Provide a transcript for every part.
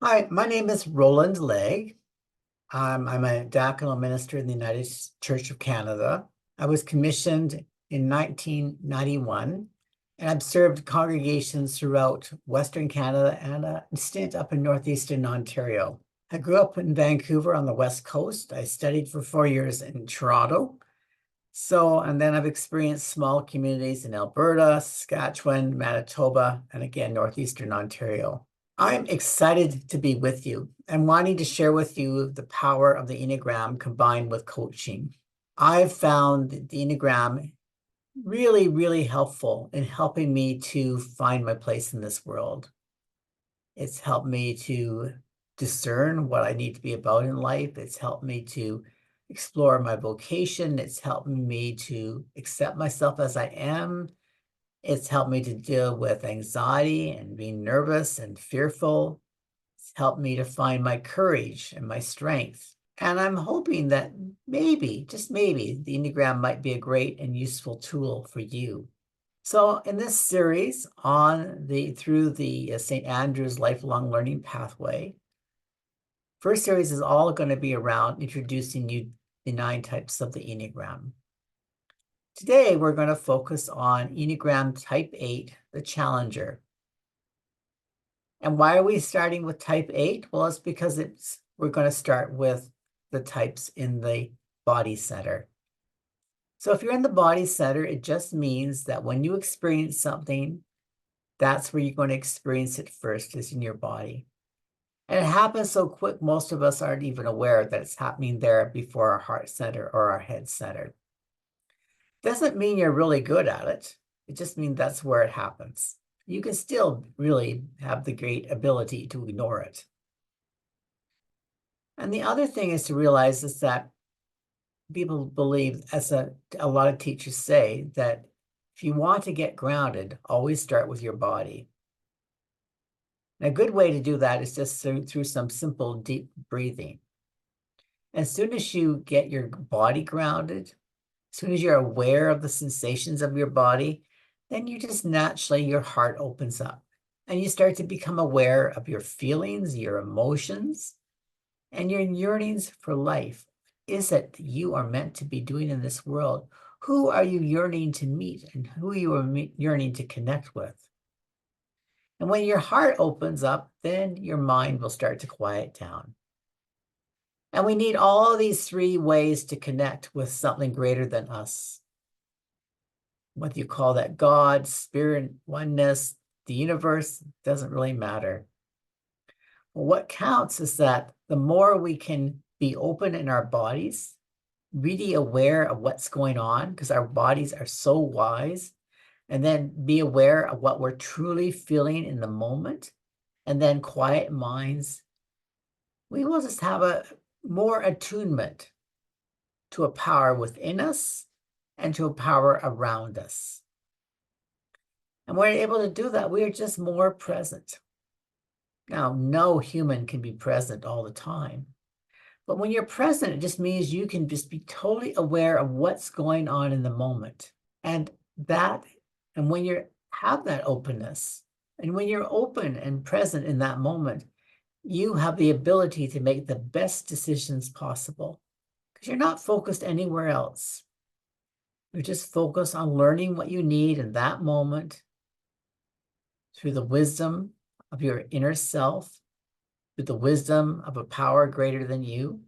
Hi, my name is Roland Legg. I'm a diaconal minister in the United Church of Canada. I was commissioned in 1991, and I've served congregations throughout Western Canada and a stint up in Northeastern Ontario. I grew up in Vancouver on the West Coast. I studied for 4 years in Toronto. And then I've experienced small communities in Alberta, Saskatchewan, Manitoba, and again, Northeastern Ontario. I'm excited to be with you and wanting to share with you the power of the Enneagram combined with coaching. I've found the Enneagram really, really helpful in helping me to find my place in this world. It's helped me to discern what I need to be about in life. It's helped me to explore my vocation. It's helped me to accept myself as I am. It's helped me to deal with anxiety and being nervous and fearful. It's helped me to find my courage and my strength. And I'm hoping that maybe, just maybe, the Enneagram might be a great and useful tool for you. So in this series on the through the St. Andrew's Lifelong Learning Pathway, first series is all going to be around introducing you the 9 types of the Enneagram. Today, we're going to focus on Enneagram Type 8, the Challenger. And why are we starting with Type 8? Well, it's because we're going to start with the types in the body center. So if you're in the body center, it just means that when you experience something, that's where you're going to experience it first, is in your body. And it happens so quick, most of us aren't even aware that it's happening there before our heart center or our head center. Doesn't mean you're really good at it. It just means that's where it happens. You can still really have the great ability to ignore it. And the other thing is to realize is that people believe, as a lot of teachers say, that if you want to get grounded, always start with your body. And a good way to do that is just through some simple deep breathing. As soon as you get your body grounded, as soon as you're aware of the sensations of your body, then you just naturally, your heart opens up and you start to become aware of your feelings, your emotions, and your yearnings for life. Is it you are meant to be doing in this world? Who are you yearning to meet and who you are yearning to connect with? And when your heart opens up, then your mind will start to quiet down. And we need all these 3 ways to connect with something greater than us. Whether you call that God, spirit, oneness, the universe, doesn't really matter. What counts is that the more we can be open in our bodies, really aware of what's going on, because our bodies are so wise, and then be aware of what we're truly feeling in the moment, and then quiet minds, we will just have a more attunement to a power within us and to a power around us. And we're able to do that. We are just more present. Now, no human can be present all the time. But when you're present, it just means you can just be totally aware of what's going on in the moment. And when you have that openness, and when you're open and present in that moment, you have the ability to make the best decisions possible because you're not focused anywhere else. You're just focused on learning what you need in that moment through the wisdom of your inner self, through the wisdom of a power greater than you,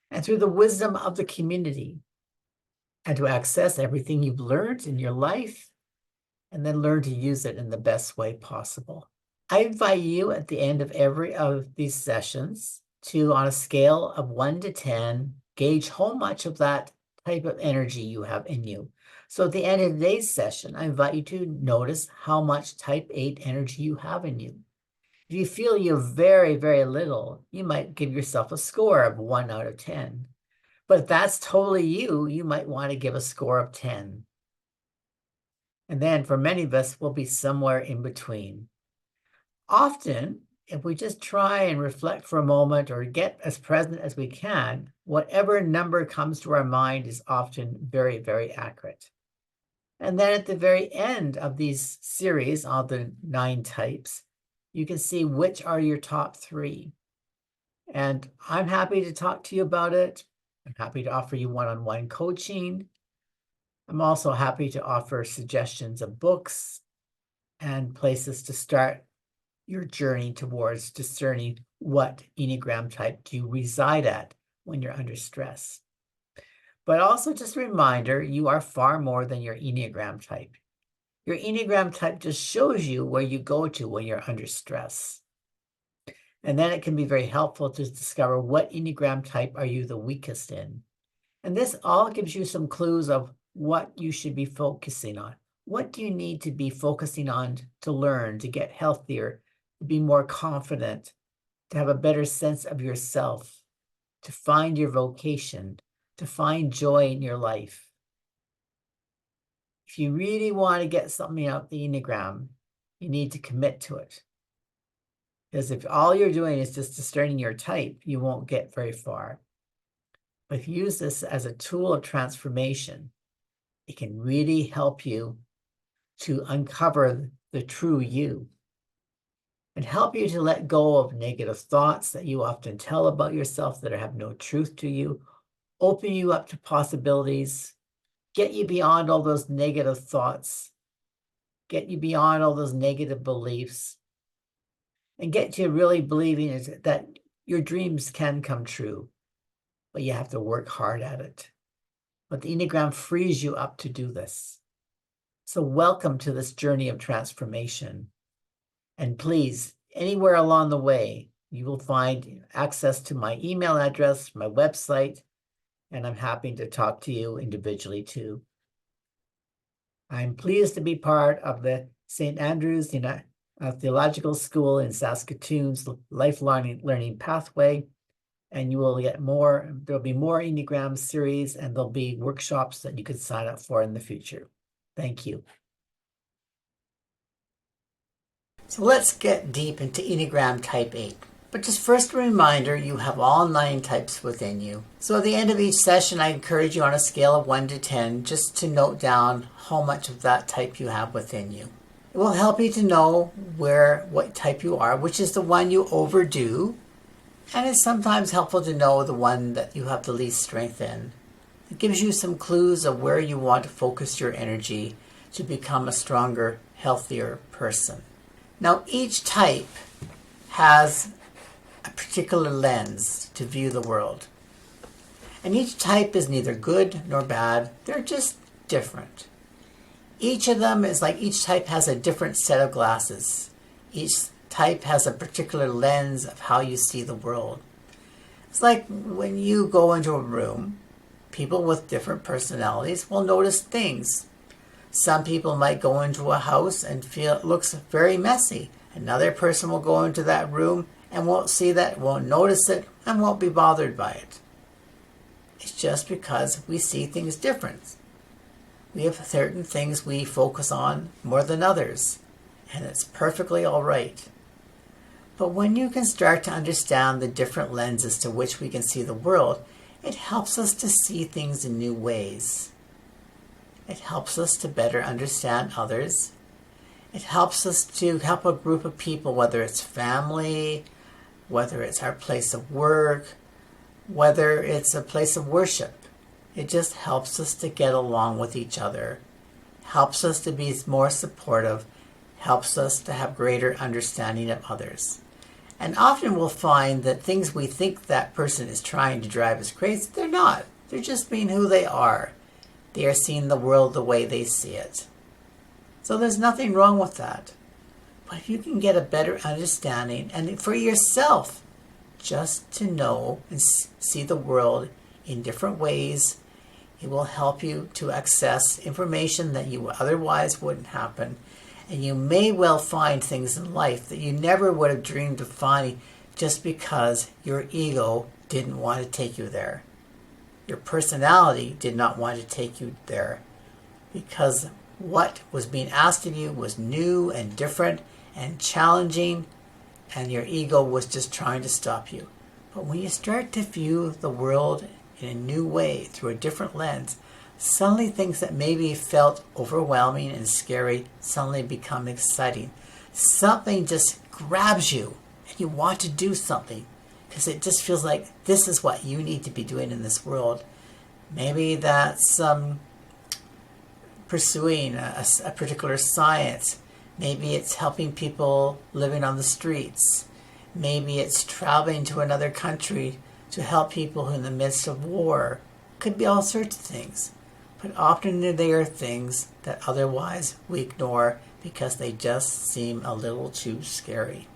and through the wisdom of the community, and to access everything you've learned in your life, and then learn to use it in the best way possible. I invite you at the end of every of these sessions to, on a scale of 1 to 10, gauge how much of that type of energy you have in you. So at the end of today's session, I invite you to notice how much type 8 energy you have in you. If you feel you have very, very little, you might give yourself a score of 1 out of 10. But if that's totally you, you might want to give a score of 10. And then for many of us, we'll be somewhere in between. Often, if we just try and reflect for a moment or get as present as we can, whatever number comes to our mind is often very, very accurate. And then at the very end of these series, all the 9 types, you can see which are your top 3. And I'm happy to talk to you about it. I'm happy to offer you one-on-one coaching. I'm also happy to offer suggestions of books and places to start your journey towards discerning what Enneagram type do you reside at when you're under stress. But also just a reminder, you are far more than your Enneagram type. Your Enneagram type just shows you where you go to when you're under stress. And then it can be very helpful to discover what Enneagram type are you the weakest in. And this all gives you some clues of what you should be focusing on. What do you need to be focusing on to learn, to get healthier, to be more confident, to have a better sense of yourself, to find your vocation, to find joy in your life? If you really want to get something out of the Enneagram, you need to commit to it. Because if all you're doing is just discerning your type, you won't get very far. But if you use this as a tool of transformation, it can really help you to uncover the true you and help you to let go of negative thoughts that you often tell about yourself that have no truth to you, open you up to possibilities, get you beyond all those negative thoughts, get you beyond all those negative beliefs, and get you really believing that your dreams can come true, but you have to work hard at it. But the Enneagram frees you up to do this. So welcome to this journey of transformation. And please, anywhere along the way, you will find access to my email address, my website, and I'm happy to talk to you individually too. I'm pleased to be part of the St. Andrew's Theological School in Saskatoon's lifelong learning pathway, and you will get more. There'll be more Enneagram series, and there'll be workshops that you could sign up for in the future. Thank you. So let's get deep into Enneagram Type 8. But just first a reminder, you have all 9 types within you. So at the end of each session, I encourage you on a scale of 1 to 10 just to note down how much of that type you have within you. It will help you to know what type you are, which is the one you overdo, and it's sometimes helpful to know the one that you have the least strength in. It gives you some clues of where you want to focus your energy to become a stronger, healthier person. Now, each type has a particular lens to view the world. And each type is neither good nor bad. They're just different. Each of them is like each type has a different set of glasses. Each type has a particular lens of how you see the world. It's like when you go into a room, people with different personalities will notice things. Some people might go into a house and feel it looks very messy. Another person will go into that room and won't see that, won't notice it, and won't be bothered by it. It's just because we see things different. We have certain things we focus on more than others, and it's perfectly all right. But when you can start to understand the different lenses to which we can see the world, it helps us to see things in new ways. It helps us to better understand others. It helps us to help a group of people, whether it's family, whether it's our place of work, whether it's a place of worship. It just helps us to get along with each other, helps us to be more supportive, helps us to have greater understanding of others. And often we'll find that things we think that person is trying to drive us crazy, they're not. They're just being who they are. They are seeing the world the way they see it. So there's nothing wrong with that. But if you can get a better understanding, and for yourself, just to know and see the world in different ways, it will help you to access information that you otherwise wouldn't happen. And you may well find things in life that you never would have dreamed of finding just because your ego didn't want to take you there. Your personality did not want to take you there because what was being asked of you was new and different and challenging, and your ego was just trying to stop you. But when you start to view the world in a new way, through a different lens, suddenly things that maybe felt overwhelming and scary suddenly become exciting. something just grabs you and you want to do something because it just feels like this is what you need to be doing in this world. Maybe that's pursuing a particular science. Maybe it's helping people living on the streets. Maybe it's traveling to another country to help people who are in the midst of war. Could be all sorts of things. But often they are things that otherwise we ignore because they just seem a little too scary.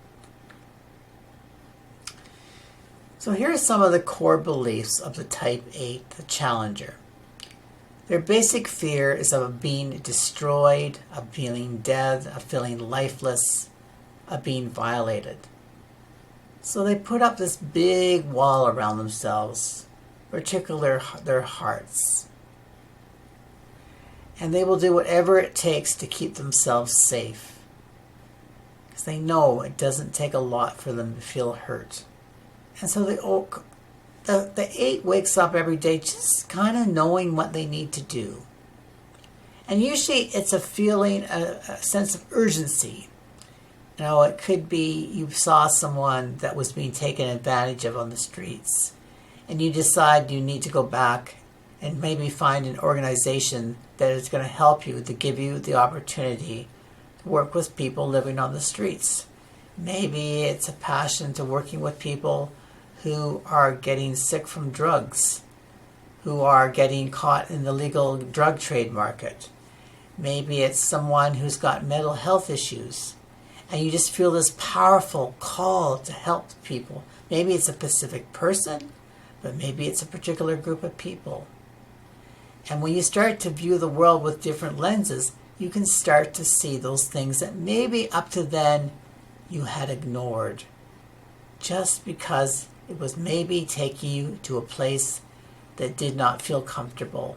So here are some of the core beliefs of the Type 8, the Challenger. Their basic fear is of being destroyed, of feeling dead, of feeling lifeless, of being violated. So they put up this big wall around themselves, particularly their hearts. And they will do whatever it takes to keep themselves safe. Because they know it doesn't take a lot for them to feel hurt. And so the 8 wakes up every day just kind of knowing what they need to do. And usually it's a feeling, a sense of urgency. You know, it could be you saw someone that was being taken advantage of on the streets, and you decide you need to go back and maybe find an organization that is going to help you, to give you the opportunity to work with people living on the streets. Maybe it's a passion to working with people who are getting sick from drugs, who are getting caught in the legal drug trade market. Maybe it's someone who's got mental health issues, and you just feel this powerful call to help people. Maybe it's a specific person, but maybe it's a particular group of people. And when you start to view the world with different lenses, you can start to see those things that maybe up to then you had ignored, just because it was maybe taking you to a place that did not feel comfortable,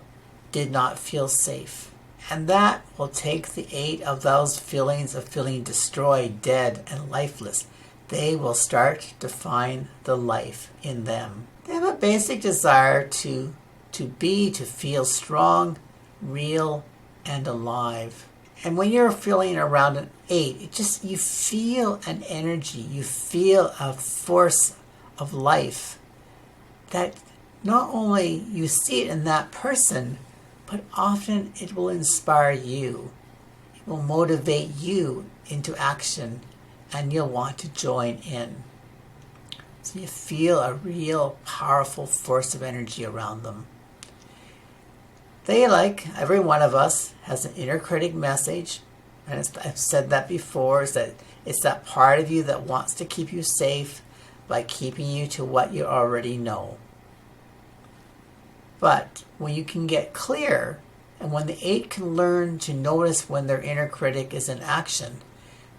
did not feel safe. And that will take the 8 of those feelings of feeling destroyed, dead, and lifeless. They will start to find the life in them. They have a basic desire to feel strong, real, and alive. And when you're feeling around an 8, you feel an energy, you feel a force of life that not only you see it in that person, but often it will inspire you. It will motivate you into action, and you'll want to join in. So you feel a real powerful force of energy around them. They, like every one of us, has an inner critic message. And I've said that before, is that it's that part of you that wants to keep you safe by keeping you to what you already know. But when you can get clear, and when the 8 can learn to notice when their inner critic is in action,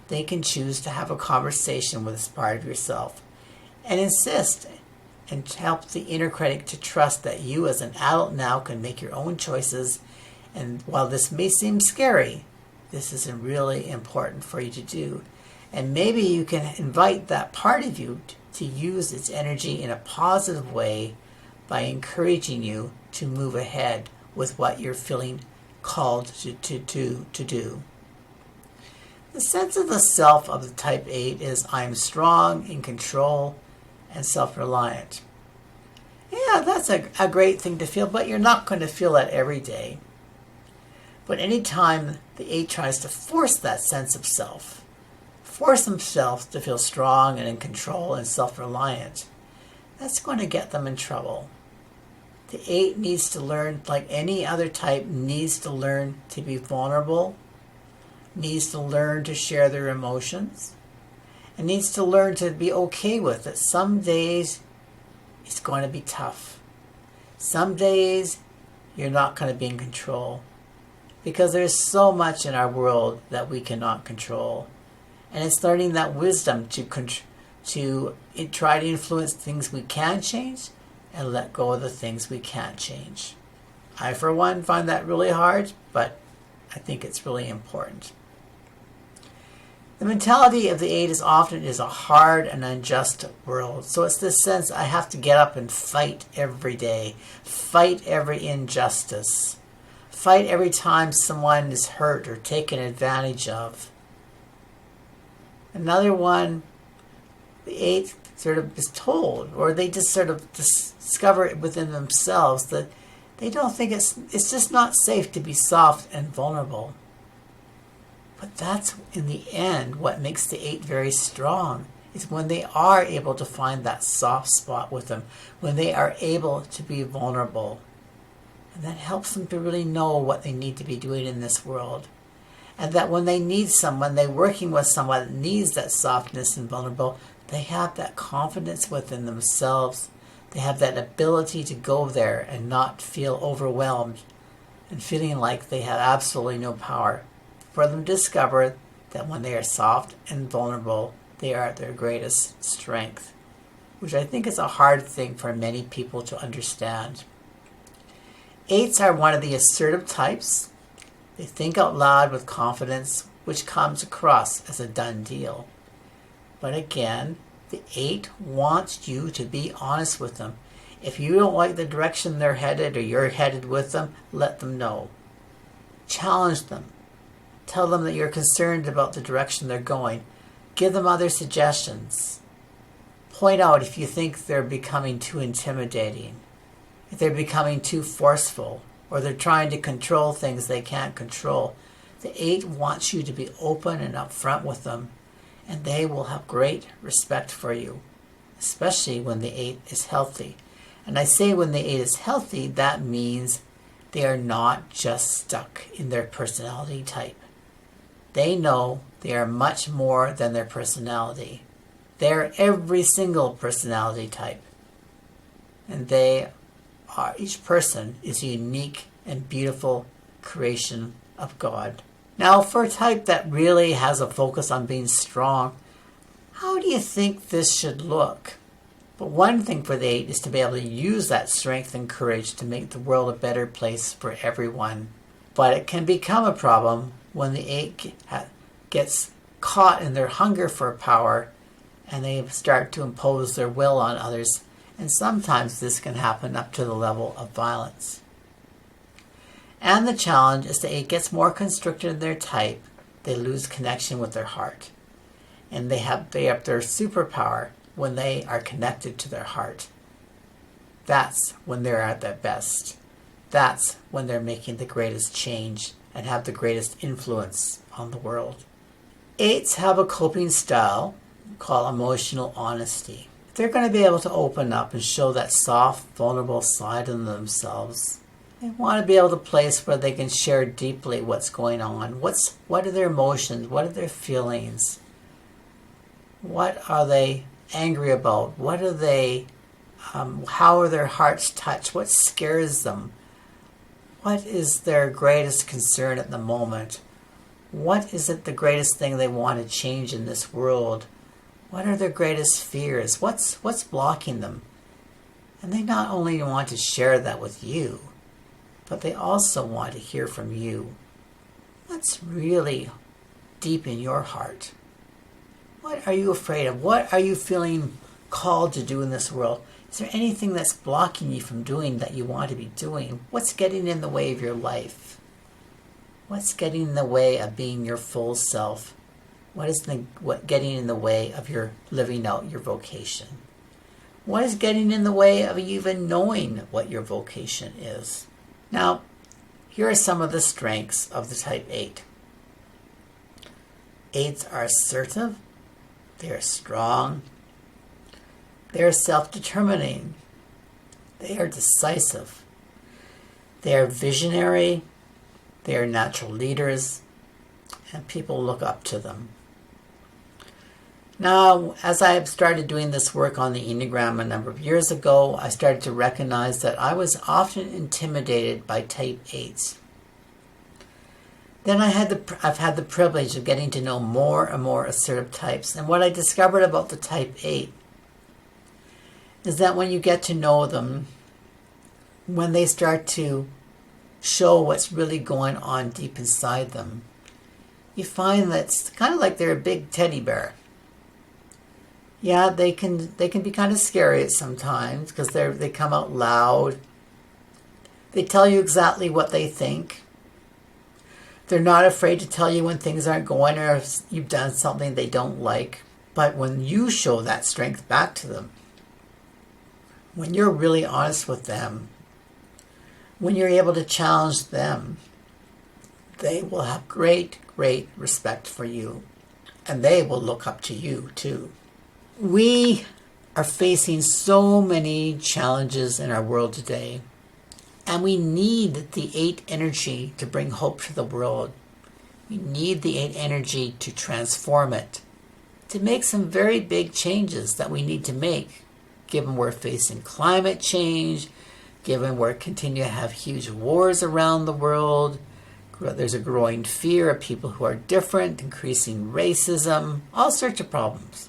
they can choose to have a conversation with this part of yourself and insist and help the inner critic to trust that you as an adult now can make your own choices. And while this may seem scary, this is really important for you to do. And maybe you can invite that part of you to use its energy in a positive way by encouraging you to move ahead with what you're feeling called to do. The sense of the self of the Type 8 is I'm strong, in control, and self-reliant. Yeah, that's a great thing to feel, but you're not going to feel that every day. But anytime the 8 tries to force that sense of self, force himself to feel strong and in control and self-reliant, that's going to get them in trouble. The 8 needs to learn, like any other type, needs to learn to be vulnerable, needs to learn to share their emotions, and needs to learn to be okay with it. Some days it's going to be tough. Some days you're not going to be in control, because there's so much in our world that we cannot control. And it's learning that wisdom to try to influence things we can change and let go of the things we can't change. I, for one, find that really hard, but I think it's really important. The mentality of the 8 is often a hard and unjust world. So it's this sense I have to get up and fight every day, fight every injustice, fight every time someone is hurt or taken advantage of. Another one, the 8 sort of is told, or they just sort of discover it within themselves that they don't think it's just not safe to be soft and vulnerable. But that's, in the end, what makes the 8 very strong, is when they are able to find that soft spot with them, when they are able to be vulnerable. And that helps them to really know what they need to be doing in this world. And that when they need someone, they're working with someone that needs that softness and vulnerable, they have that confidence within themselves. They have that ability to go there and not feel overwhelmed and feeling like they have absolutely no power. For them to discover that when they are soft and vulnerable, they are at their greatest strength, which I think is a hard thing for many people to understand. 8s are one of the assertive types. They think out loud with confidence, which comes across as a done deal. But again, the 8 wants you to be honest with them. If you don't like the direction they're headed or you're headed with them, let them know. Challenge them. Tell them that you're concerned about the direction they're going. Give them other suggestions. Point out if you think they're becoming too intimidating, if they're becoming too forceful, or they're trying to control things they can't control. The 8 wants you to be open and upfront with them, and they will have great respect for you, especially when the 8 is healthy. And I say when the 8 is healthy, that means they are not just stuck in their personality type. They know they are much more than their personality. They are every single personality type. And each person is a unique and beautiful creation of God. Now, for a type that really has a focus on being strong, how do you think this should look? But one thing for the 8 is to be able to use that strength and courage to make the world a better place for everyone. But it can become a problem when the 8 gets caught in their hunger for power and they start to impose their will on others. And sometimes this can happen up to the level of violence. And the challenge is the 8 gets more constricted in their type. They lose connection with their heart. And they have their superpower when they are connected to their heart. That's when they're at their best. That's when they're making the greatest change and have the greatest influence on the world. 8s have a coping style called emotional honesty. They're going to be able to open up and show that soft, vulnerable side of themselves. They want to be able to place where they can share deeply what's going on. What are their emotions? What are their feelings? What are they angry about? What are they? How are their hearts touched? What scares them? What is their greatest concern at the moment? What is it the greatest thing they want to change in this world? What are their greatest fears? What's blocking them? And they not only want to share that with you, but they also want to hear from you. What's really deep in your heart? What are you afraid of? What are you feeling called to do in this world? Is there anything that's blocking you from doing that you want to be doing? What's getting in the way of your life? What's getting in the way of being your full self? What is getting in the way of your living out your vocation? What is getting in the way of even knowing what your vocation is? Now, here are some of the strengths of the type 8. 8s are assertive. They are strong. They are self-determining. They are decisive. They are visionary. They are natural leaders. And people look up to them. Now, as I started doing this work on the Enneagram a number of years ago, I started to recognize that I was often intimidated by type 8s. Then I've had the privilege of getting to know more and more assertive types. And what I discovered about the type 8 is that when you get to know them, when they start to show what's really going on deep inside them, you find that it's kind of like they're a big teddy bear. Yeah, they can be kind of scary at sometimes because they come out loud. They tell you exactly what they think. They're not afraid to tell you when things aren't going or if you've done something they don't like. But when you show that strength back to them, when you're really honest with them, when you're able to challenge them, they will have great, great respect for you. And they will look up to you too. We are facing so many challenges in our world today. And we need the 8 energy to bring hope to the world. We need the 8 energy to transform it, to make some very big changes that we need to make, given we're facing climate change, given we're continuing to have huge wars around the world. There's a growing fear of people who are different, increasing racism, all sorts of problems.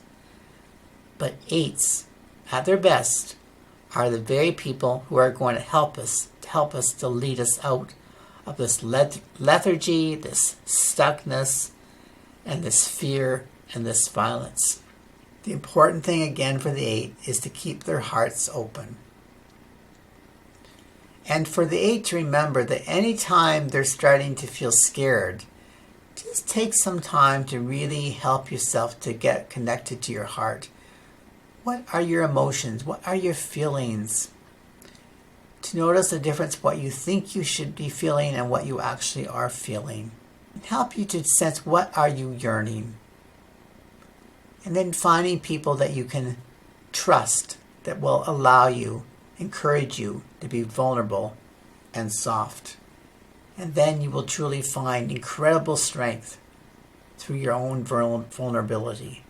But 8s, at their best, are the very people who are going to help us to lead us out of this lethargy, this stuckness, and this fear and this violence. The important thing again for the 8 is to keep their hearts open. And for the 8 to remember that anytime they're starting to feel scared, just take some time to really help yourself to get connected to your heart. What are your emotions? What are your feelings? To notice the difference what you think you should be feeling and what you actually are feeling. And help you to sense what are you yearning. And then finding people that you can trust that will allow you, encourage you to be vulnerable and soft. And then you will truly find incredible strength through your own vulnerability.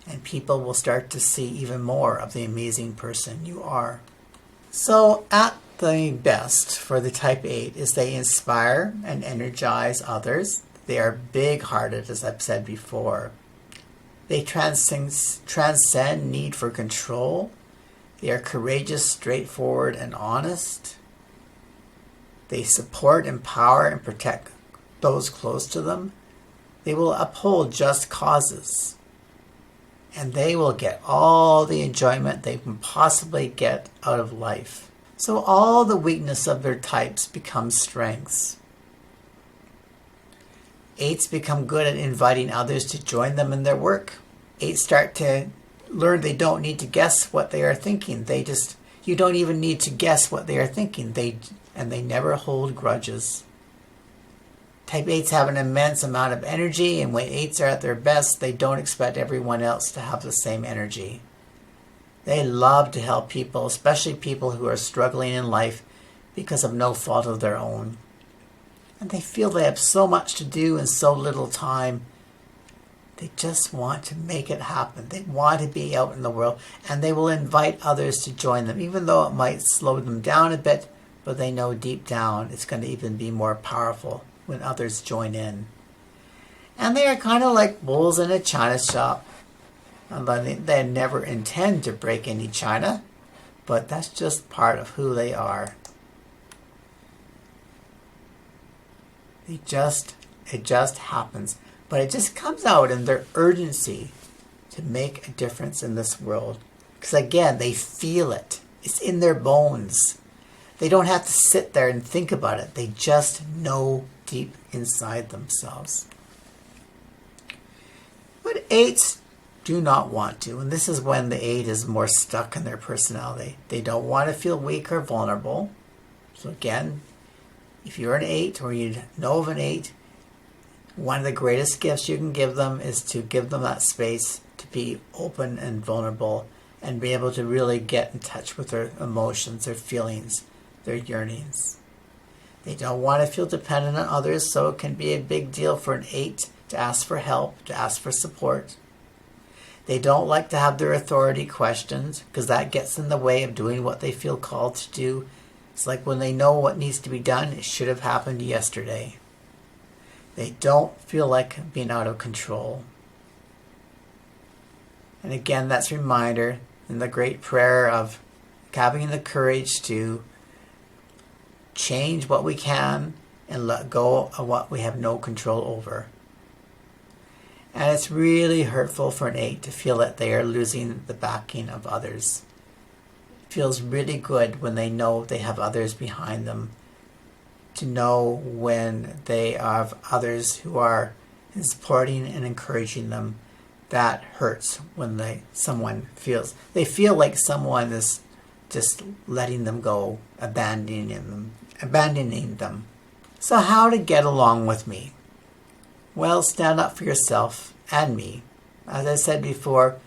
And people will start to see even more of the amazing person you are. So at the best for the type 8 is they inspire and energize others. They are big-hearted, as I've said before. They transcend need for control. They are courageous, straightforward, and honest. They support, empower, and protect those close to them. They will uphold just causes. And they will get all the enjoyment they can possibly get out of life. So all the weakness of their types becomes strengths. 8s become good at inviting others to join them in their work. 8s start to learn they don't need to guess what they are thinking. You don't even need to guess what they are thinking. They never hold grudges. Type 8s have an immense amount of energy, and when 8s are at their best, they don't expect everyone else to have the same energy. They love to help people, especially people who are struggling in life because of no fault of their own. And they feel they have so much to do in so little time. They just want to make it happen. They want to be out in the world, and they will invite others to join them, even though it might slow them down a bit, but they know deep down it's going to even be more powerful when others join in. And they are kind of like bulls in a china shop. And they never intend to break any china, but that's just part of who they are. It just happens. But it just comes out in their urgency to make a difference in this world. Because again, they feel it. It's in their bones. They don't have to sit there and think about it. They just know deep inside themselves. But 8s do not want to. And this is when the 8 is more stuck in their personality. They don't want to feel weak or vulnerable. So again, if you're an 8 or you know of an 8, one of the greatest gifts you can give them is to give them that space to be open and vulnerable and be able to really get in touch with their emotions, their feelings, their yearnings. They don't want to feel dependent on others, so it can be a big deal for an 8 to ask for help, to ask for support. They don't like to have their authority questioned because that gets in the way of doing what they feel called to do. It's like when they know what needs to be done, it should have happened yesterday. They don't feel like being out of control. And again, that's a reminder in the great prayer of having the courage to change what we can and let go of what we have no control over. And it's really hurtful for an 8 to feel that they are losing the backing of others. It feels really good when they know they have others behind them to know when they have others who are supporting and encouraging them. That hurts when someone feels like someone is just letting them go, abandoning them. So how to get along with me? Well, stand up for yourself and me. As I said before,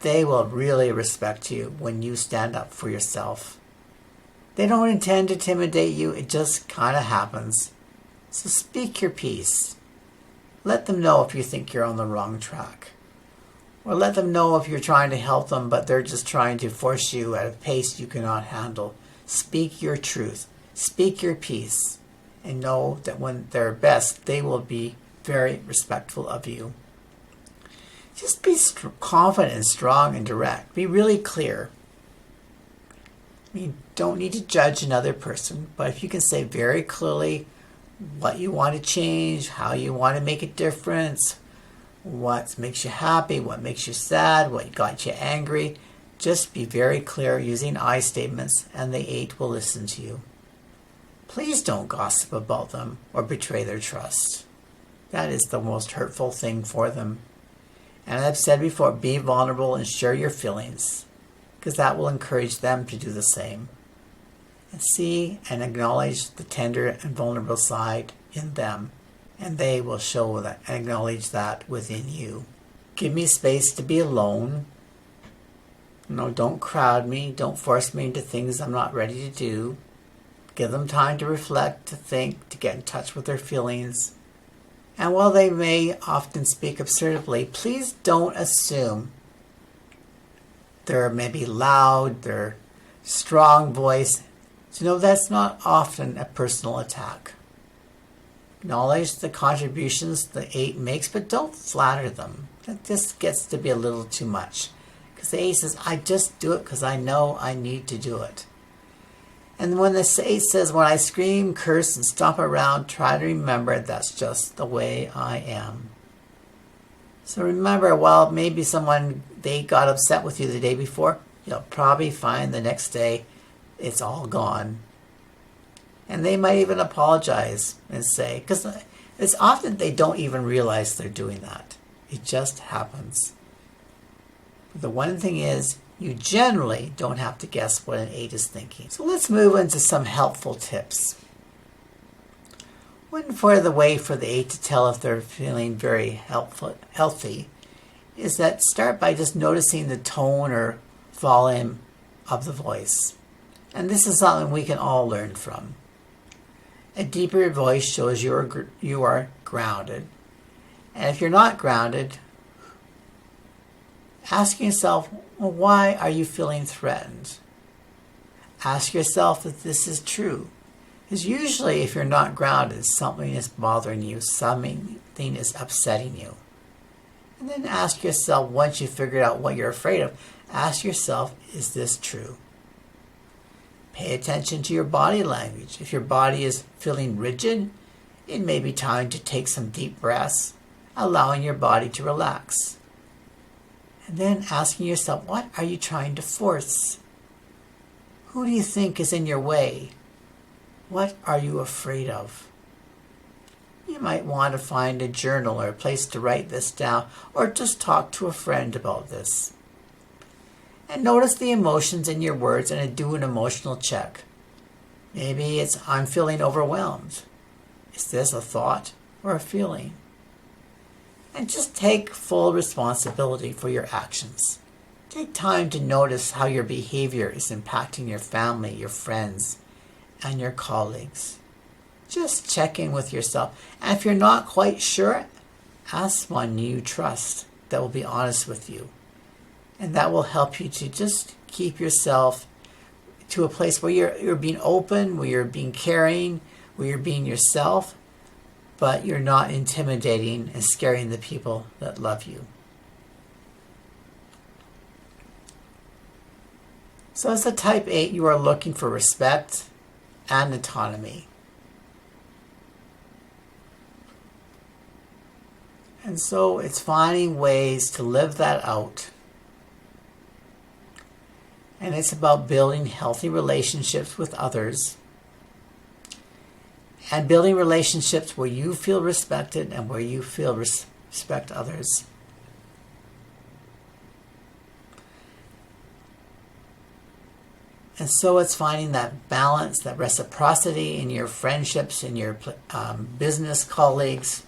they will really respect you when you stand up for yourself. They don't intend to intimidate you, it just kind of happens. So speak your piece. Let them know if you think you're on the wrong track. Or let them know if you're trying to help them, but they're just trying to force you at a pace you cannot handle. Speak your truth. Speak your piece. And know that when they're best, they will be very respectful of you. Just be confident and strong and direct. Be really clear. You don't need to judge another person, but if you can say very clearly what you want to change, how you want to make a difference, what makes you happy, what makes you sad, what got you angry, just be very clear using I statements, and the 8 will listen to you. Please don't gossip about them or betray their trust. That is the most hurtful thing for them. And I've said before, be vulnerable and share your feelings, because that will encourage them to do the same. And see and acknowledge the tender and vulnerable side in them, and they will show that and acknowledge that within you. Give me space to be alone. Don't crowd me. Don't force me into things I'm not ready to do. Give them time to reflect, to think, to get in touch with their feelings. And while they may often speak assertively, please don't assume they're maybe loud, they're strong voice. So that's not often a personal attack. Acknowledge the contributions the 8 makes, but don't flatter them. That just gets to be a little too much. Because the 8 says, I just do it because I know I need to do it. And when the 8 says, when I scream, curse, and stomp around, try to remember that's just the way I am. So remember, while maybe they got upset with you the day before, you'll probably find the next day it's all gone. And they might even apologize and say, because it's often they don't even realize they're doing that. It just happens. The one thing is, you generally don't have to guess what an 8 is thinking. So let's move into some helpful tips. One way for the 8 to tell if they're feeling very healthy is that start by just noticing the tone or volume of the voice. And this is something we can all learn from. A deeper voice shows you are grounded. And if you're not grounded, ask yourself, well, why are you feeling threatened? Ask yourself if this is true. Because usually if you're not grounded, something is bothering you, something is upsetting you. And then ask yourself, once you've figured out what you're afraid of, ask yourself, is this true? Pay attention to your body language. If your body is feeling rigid, it may be time to take some deep breaths, allowing your body to relax. And then asking yourself, what are you trying to force? Who do you think is in your way? What are you afraid of? You might want to find a journal or a place to write this down, or just talk to a friend about this. And notice the emotions in your words and do an emotional check. Maybe it's, I'm feeling overwhelmed. Is this a thought or a feeling? And just take full responsibility for your actions. Take time to notice how your behavior is impacting your family, your friends, and your colleagues. Just check in with yourself. And if you're not quite sure, ask one you trust that will be honest with you. And that will help you to just keep yourself to a place where you're being open, where you're being caring, where you're being yourself, but you're not intimidating and scaring the people that love you. So as a type 8, you are looking for respect and autonomy. And so it's finding ways to live that out. And it's about building healthy relationships with others and building relationships where you feel respected and where you feel respect others. And so it's finding that balance, that reciprocity in your friendships, in your business colleagues,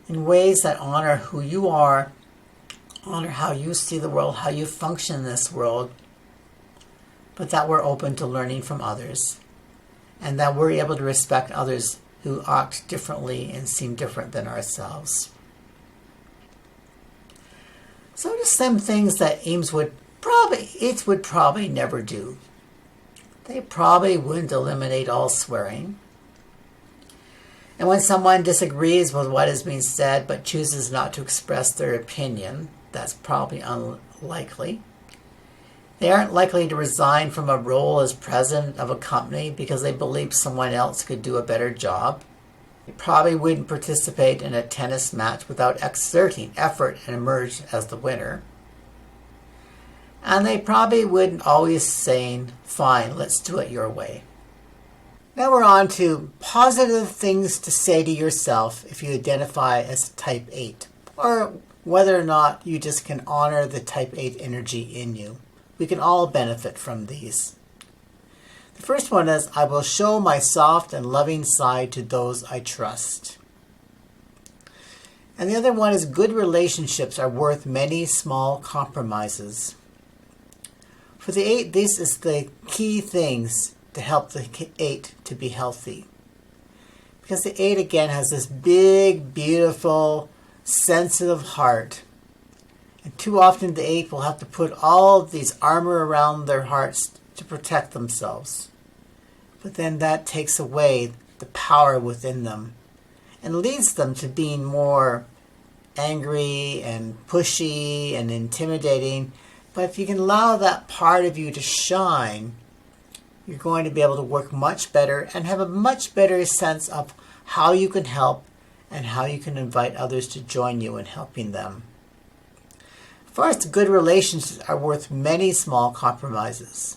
in ways that honor who you are, honor how you see the world, how you function in this world, but that we're open to learning from others, and that we're able to respect others who act differently and seem different than ourselves. So just some things that eights would probably never do. They probably wouldn't eliminate all swearing. And when someone disagrees with what is being said but chooses not to express their opinion, that's probably unlikely. They aren't likely to resign from a role as president of a company because they believe someone else could do a better job. They probably wouldn't participate in a tennis match without exerting effort and emerge as the winner. And they probably wouldn't always say, fine, let's do it your way. Now we're on to positive things to say to yourself if you identify as type 8, or whether or not you just can honor the type 8 energy in you. We can all benefit from these. The first one is, I will show my soft and loving side to those I trust. And the other one is, good relationships are worth many small compromises. For the 8, this is the key things to help the 8 to be healthy. Because the 8 again has this big, beautiful, sensitive heart. And too often the 8 will have to put all of these armor around their hearts to protect themselves. But then that takes away the power within them and leads them to being more angry and pushy and intimidating. But if you can allow that part of you to shine, you're going to be able to work much better and have a much better sense of how you can help and how you can invite others to join you in helping them. First, good relationships are worth many small compromises.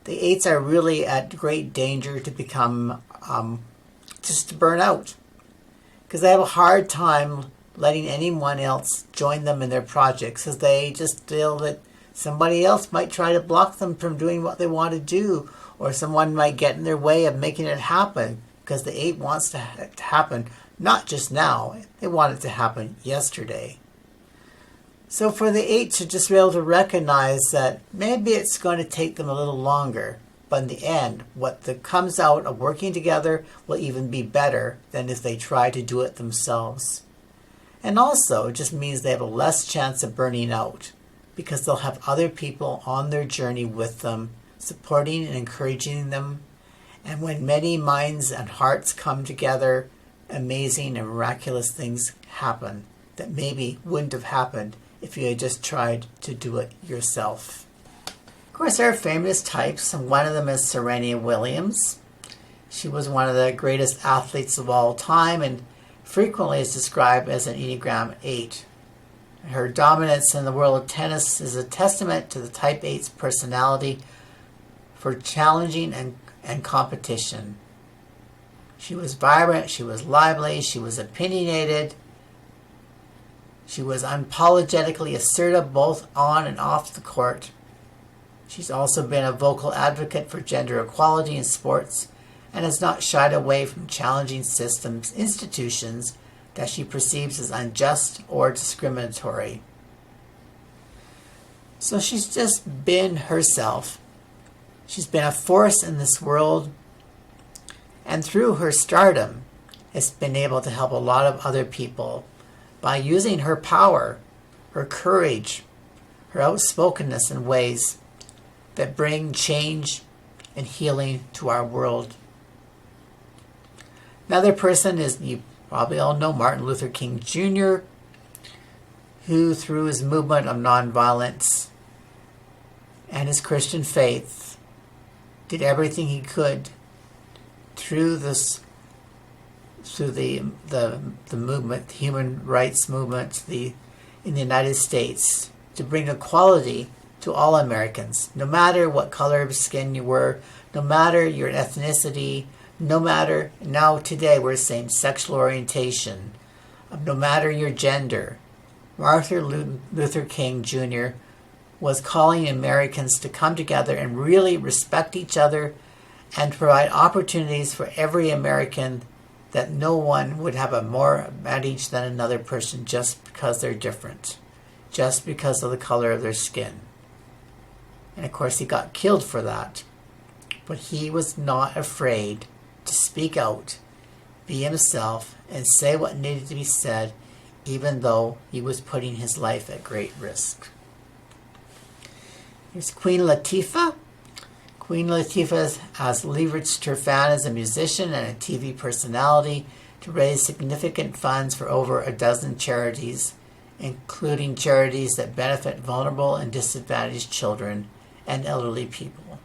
The 8s are really at great danger to become, just to burn out, because they have a hard time letting anyone else join them in their projects, because they just feel that somebody else might try to block them from doing what they want to do, or someone might get in their way of making it happen, because the 8 wants to happen not just now, they want it to happen yesterday. So for the 8 to just be able to recognize that maybe it's going to take them a little longer, but in the end, what comes out of working together will even be better than if they try to do it themselves. And also, it just means they have a less chance of burning out, because they'll have other people on their journey with them, supporting and encouraging them. And when many minds and hearts come together, amazing and miraculous things happen that maybe wouldn't have happened if you had just tried to do it yourself. Of course, there are famous types, and one of them is Serena Williams. She was one of the greatest athletes of all time and frequently is described as an Enneagram 8. Her dominance in the world of tennis is a testament to the type 8's personality for challenging and competition. She was vibrant, she was lively, she was opinionated. She was unapologetically assertive both on and off the court. She's also been a vocal advocate for gender equality in sports and has not shied away from challenging systems, institutions that she perceives as unjust or discriminatory. So she's just been herself. She's been a force in this world, and through her stardom has been able to help a lot of other people by using her power, her courage, her outspokenness in ways that bring change and healing to our world. Another person is, you probably all know, Martin Luther King Jr., who through his movement of nonviolence and his Christian faith did everything he could through the movement, the human rights movement in the United States, to bring equality to all Americans, no matter what color of skin you were, no matter your ethnicity, no matter, now today we're saying sexual orientation, no matter your gender. Martin Luther King Jr. was calling Americans to come together and really respect each other and provide opportunities for every American, that no one would have a more advantage than another person just because they're different, just because of the color of their skin. And of course he got killed for that. But he was not afraid to speak out, be himself, and say what needed to be said, even though he was putting his life at great risk. Here's Queen Latifah. Queen Latifah has leveraged her fan as a musician and a TV personality to raise significant funds for over a dozen charities, including charities that benefit vulnerable and disadvantaged children and elderly people.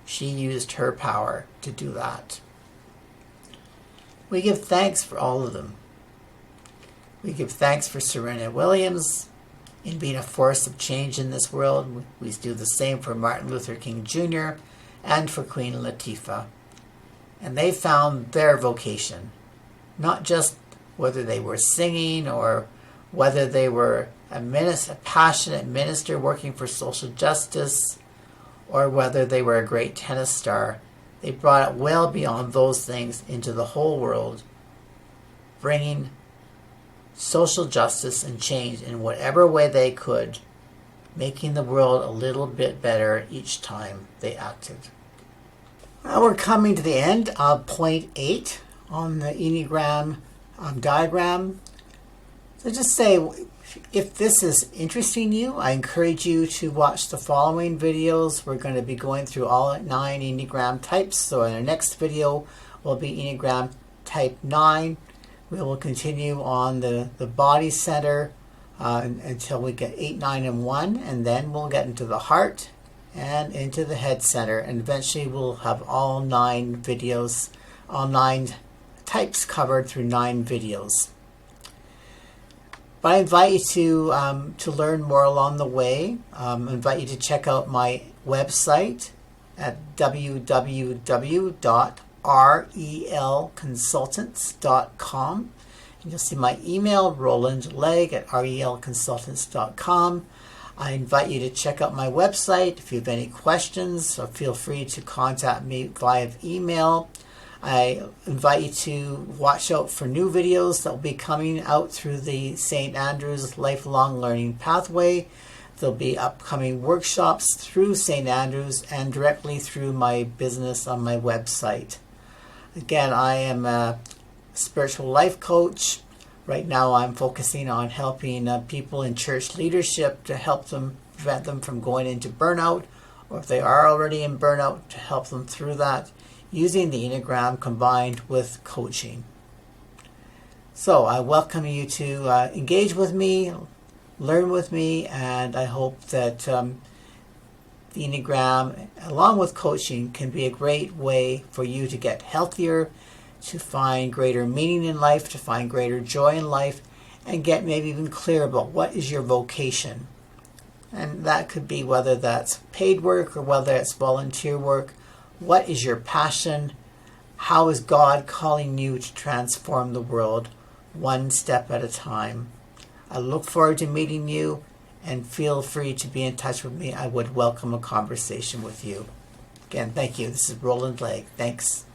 She used her power to do that. We give thanks for all of them. We give thanks for Serena Williams in being a force of change in this world. We do the same for Martin Luther King Jr. and for Queen Latifah. And they found their vocation, not just whether they were singing or whether they were a passionate minister working for social justice, or whether they were a great tennis star. They brought it well beyond those things into the whole world, bringing social justice and change in whatever way they could, making the world a little bit better each time they acted. Now we're coming to the end of point 8 on the Enneagram diagram. So just say, if this is interesting you, I encourage you to watch the following videos. We're going to be going through all 9 Enneagram types. So in our next video will be Enneagram type 9. We will continue on the body center until we get 8, 9, and 1. And then we'll get into the heart and into the head center. And eventually we'll have all 9 videos, all 9 types covered through 9 videos. But I invite you to learn more along the way. I invite you to check out my website at www.relconsultants.com. And you'll see my email, rolandlegg@relconsultants.com. I invite you to check out my website. If you have any questions, so feel free to contact me via email. I invite you to watch out for new videos that will be coming out through the St. Andrews Lifelong Learning Pathway. There'll be upcoming workshops through St. Andrews and directly through my business on my website. Again, I am a spiritual life coach. Right now I'm focusing on helping people in church leadership to help them, prevent them from going into burnout, or if they are already in burnout, to help them through that, using the Enneagram combined with coaching. So I welcome you to engage with me, learn with me, and I hope that the Enneagram, along with coaching, can be a great way for you to get healthier, to find greater meaning in life, to find greater joy in life, and get maybe even clear about what is your vocation. And that could be whether that's paid work or whether it's volunteer work. What is your passion? How is God calling you to transform the world one step at a time? I look forward to meeting you, and feel free to be in touch with me. I would welcome a conversation with you. Again, thank you. This is Roland Legg. Thanks.